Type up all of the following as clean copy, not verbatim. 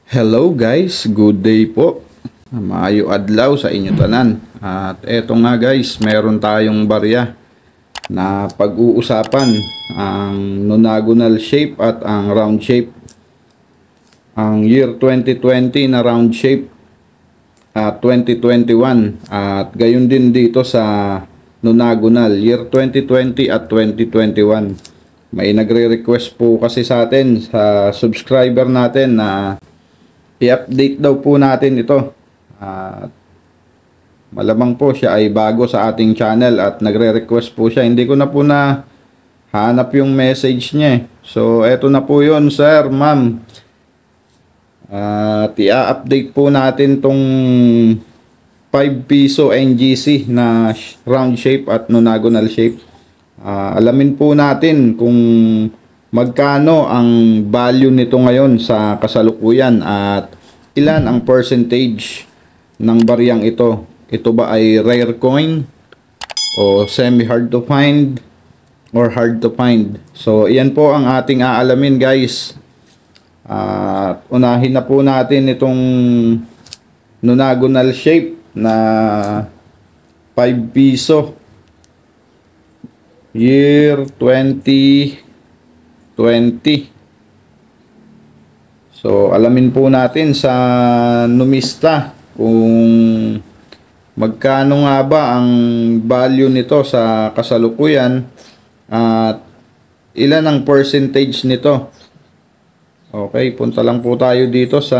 Hello guys, good day po. Maayo adlaw sa inyo tanan. At eto nga guys, meron tayong barya na pag-uusapan, ang nonagonal shape at ang round shape. Ang year 2020 na round shape at 2021 at gayon din dito sa nonagonal year 2020 at 2021. May nagre-request po kasi sa atin, sa subscriber natin, na i-update daw po natin ito. At malamang po siya ay bago sa ating channel at nagre-request po siya. Hindi ko na po na hanap yung message niya. So eto na po yun, sir, ma'am. At i-update po natin tong 5 piso NGC na round shape at nonagonal shape. Alamin po natin kung magkano ang value nito ngayon sa kasalukuyan at ilan ang percentage ng baryang ito. Ito ba ay rare coin o semi hard to find or hard to find? So iyan po ang ating aalamin guys. At unahin na po natin itong nonagonal shape na 5 piso year 2020. So alamin po natin sa numista kung magkano nga ba ang value nito sa kasalukuyan at ilan ang percentage nito. Okay, punta lang po tayo dito sa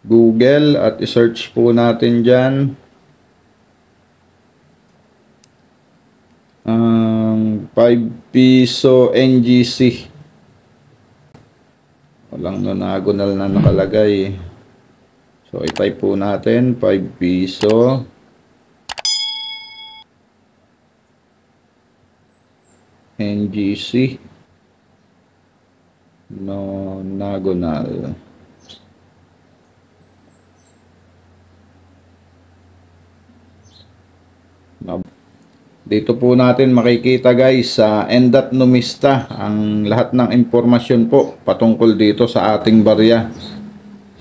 Google at i-search po natin dyan ang 5 piso NGC. Walang nonagonal na nakalagay. So i-type po natin 5 piso NGC nonagonal. Dito po natin makikita guys sa Endat Numista ang lahat ng impormasyon po patungkol dito sa ating barya.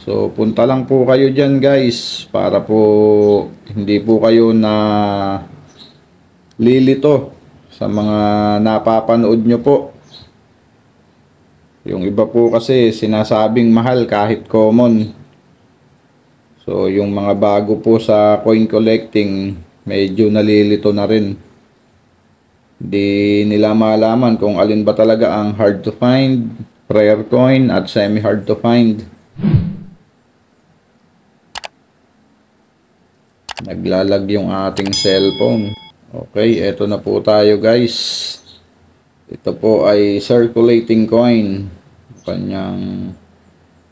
So punta lang po kayo dyan guys para po hindi po kayo na lilito sa mga napapanood nyo po. Yung iba po kasi sinasabing mahal kahit common. So yung mga bago po sa coin collecting medyo nalilito na rin. Di nila malaman kung alin ba talaga ang hard to find, rare coin at semi hard to find. Naglalag yung ating cellphone. Okay, eto na po tayo guys. Ito po ay circulating coin. Kanyang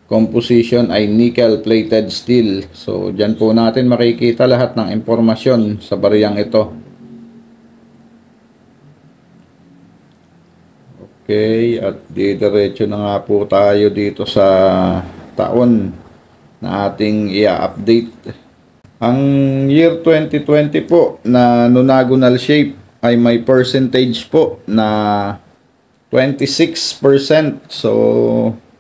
composition ay nickel plated steel. So dyan po natin makikita lahat ng impormasyon sa baryang ito. Okay, at diretso na nga po tayo dito sa taon na ating i-update. Ang year 2020 po na nonagonal shape ay may percentage po na 26%. So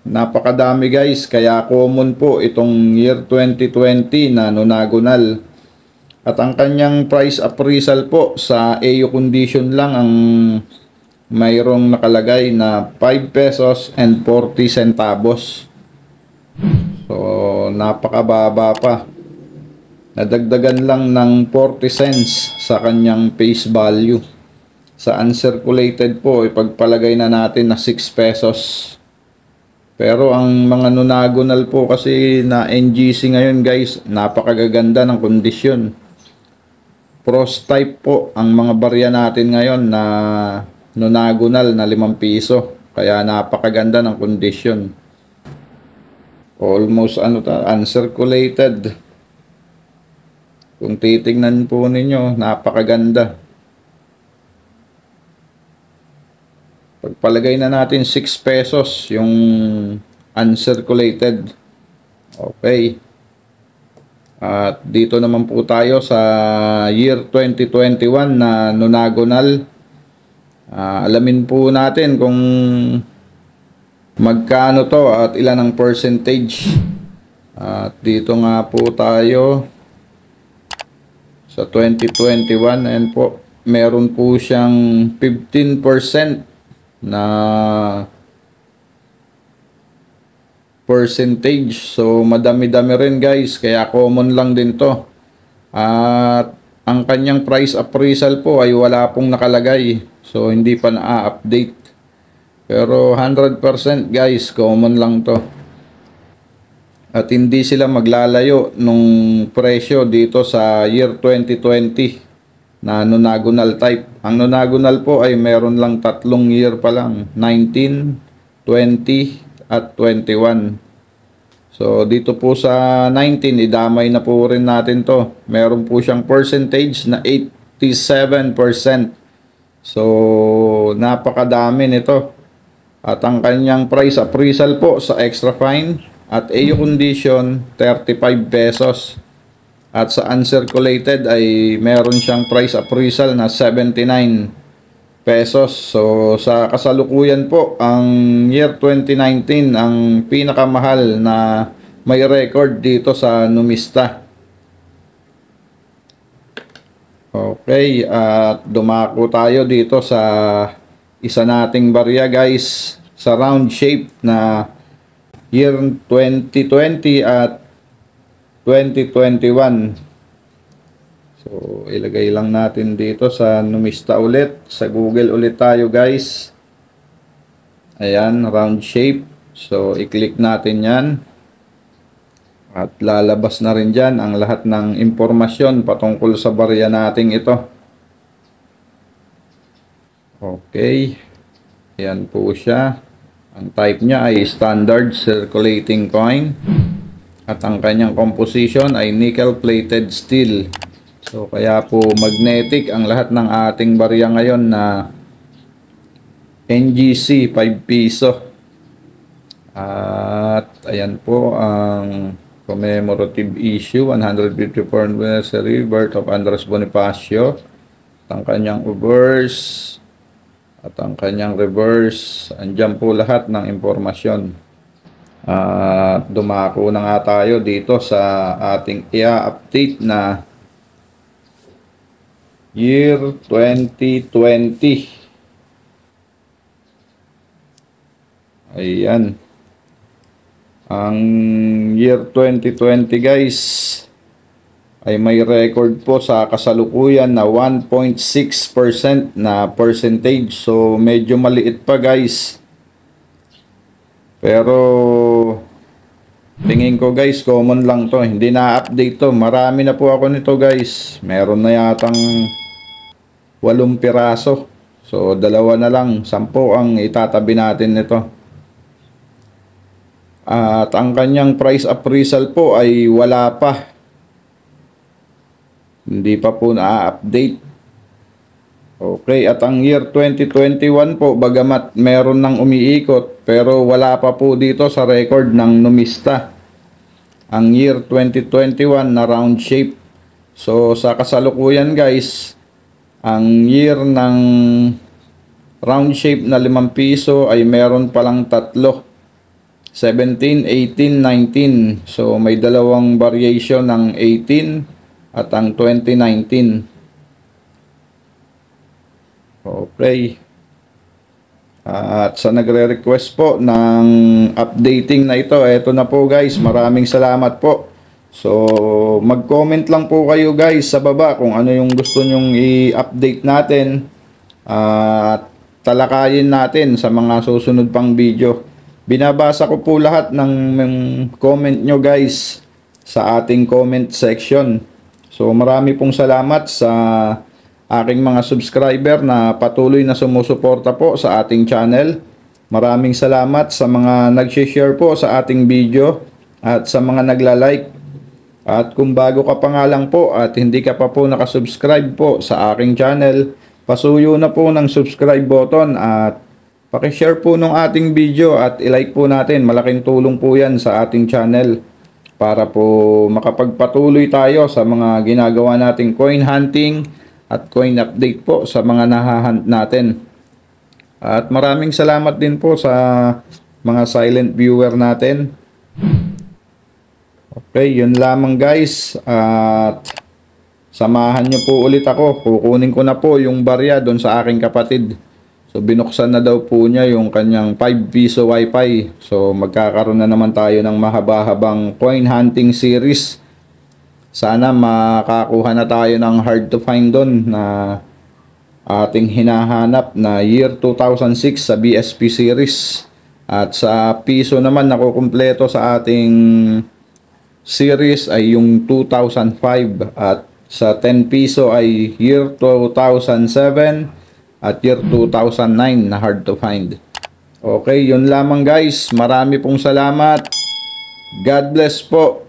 napakadami guys, kaya common po itong year 2020 na nonagonal. At ang kanyang price appraisal po sa AU condition lang ang mayroong nakalagay na 5 pesos and 40 centavos. So napakababa pa. Nadagdagan lang ng 40 cents sa kanyang face value. Sa uncirculated po ipagpalagay na natin na 6 pesos. Pero ang mga nonagonal po kasi na NGC ngayon guys, napakagaganda ng kondisyon. Frost type po ang mga barya natin ngayon na nonagonal na 5 piso. Kaya napakaganda ng kondisyon. Almost uncirculated. Kung titingnan po ninyo, napakaganda. Pagpalagay na natin 6 pesos yung uncirculated. Okay. At dito naman po tayo sa year 2021 na nonagonal. Alamin po natin kung magkano to at ilan ang percentage. At dito nga po tayo sa 2021, and po meron po siyang 15% na percentage. So madami-dami rin guys, kaya common lang din to. At ang kanyang price appraisal po ay wala pong nakalagay, so hindi pa na-update. Pero 100% guys, common lang to. At hindi sila maglalayo nung presyo dito sa year 2020 na nonagonal type. Ang nonagonal po ay meron lang 3 year pa lang, 19, 20 at 21. So dito po sa 19, idamay na po rin natin to. Meron po siyang percentage na 87%. So napakadami nito. At ang kanyang price appraisal po sa extra fine at AO condition 35 pesos. At sa uncirculated ay meron siyang price appraisal na 79 pesos. So sa kasalukuyan po, ang year 2019 ang pinakamahal na may record dito sa Numista. Okay, at dumako tayo dito sa isa nating barya guys, sa round shape na year 2020 at 2021. So ilagay lang natin dito sa Numista ulit. Sa Google ulit tayo guys. Ayan, round shape. So i-click natin yan. At lalabas na rin dyan ang lahat ng impormasyon patungkol sa barya nating ito. Okay. Ayan po siya. Ang type niya ay standard circulating coin. At ang kanyang composition ay nickel plated steel. So kaya po magnetic ang lahat ng ating barya ngayon na NGC 5 piso. At ayan po ang commemorative issue 154th anniversary birth of Andres Bonifacio. At ang kanyang reverse at ang kanyang reverse, andyan po lahat ng impormasyon. At dumako na nga tayo dito sa ating i-update na year 2020. Ayan. Ang year 2020 guys ay may record po sa kasalukuyan na 1.6% na percentage. So medyo maliit pa guys. Pero tingin ko guys, common lang to. Hindi na-update to. Marami na po ako nito guys. Meron na yatang 8 piraso. So dalawa na lang, 10 ang itatabi natin nito. At ang kanyang price appraisal po ay wala pa. Hindi pa po na-update. Okay, at ang year 2021 po, bagamat meron ng umiikot, pero wala pa po dito sa record ng Numista ang year 2021 na round shape. So sa kasalukuyan guys, ang year ng round shape na 5 piso ay meron palang 3. 17, 18, 19. So may dalawang variation ng 18 at ang 2019. Okay. At sa nagre-request po ng updating na ito, eto na po guys. Maraming salamat po. So mag-comment lang po kayo guys sa baba kung ano yung gusto nyong i-update natin. At talakayin natin sa mga susunod pang video. Binabasa ko po lahat ng comment nyo guys sa ating comment section. So marami pong salamat sa aking mga subscriber na patuloy na sumusuporta po sa ating channel. Maraming salamat sa mga nag-share po sa ating video at sa mga nagla-like. At kung bago ka pa nga lang po at hindi ka pa po nakasubscribe po sa aking channel, pasuyo na po ng subscribe button at pakishare po ng ating video at ilike po natin. Malaking tulong po yan sa ating channel para po makapagpatuloy tayo sa mga ginagawa nating coin hunting at coin update po sa mga nahahunt natin. At maraming salamat din po sa mga silent viewer natin. Okay, yun lamang guys. At samahan nyo po ulit ako. Kukunin ko na po yung barya doon sa aking kapatid. So binuksan na daw po niya yung kanyang 5 piso wifi. So magkakaroon na naman tayo ng mahaba-habang coin hunting series. Sana makakuha na tayo ng hard to find doon na ating hinahanap na year 2006 sa BSP series. At sa piso naman nakukumpleto sa ating series ay yung 2005 at sa 10 piso ay year 2007 at year 2009 na hard to find. Okay, yun lamang guys. Marami pong salamat. God bless po.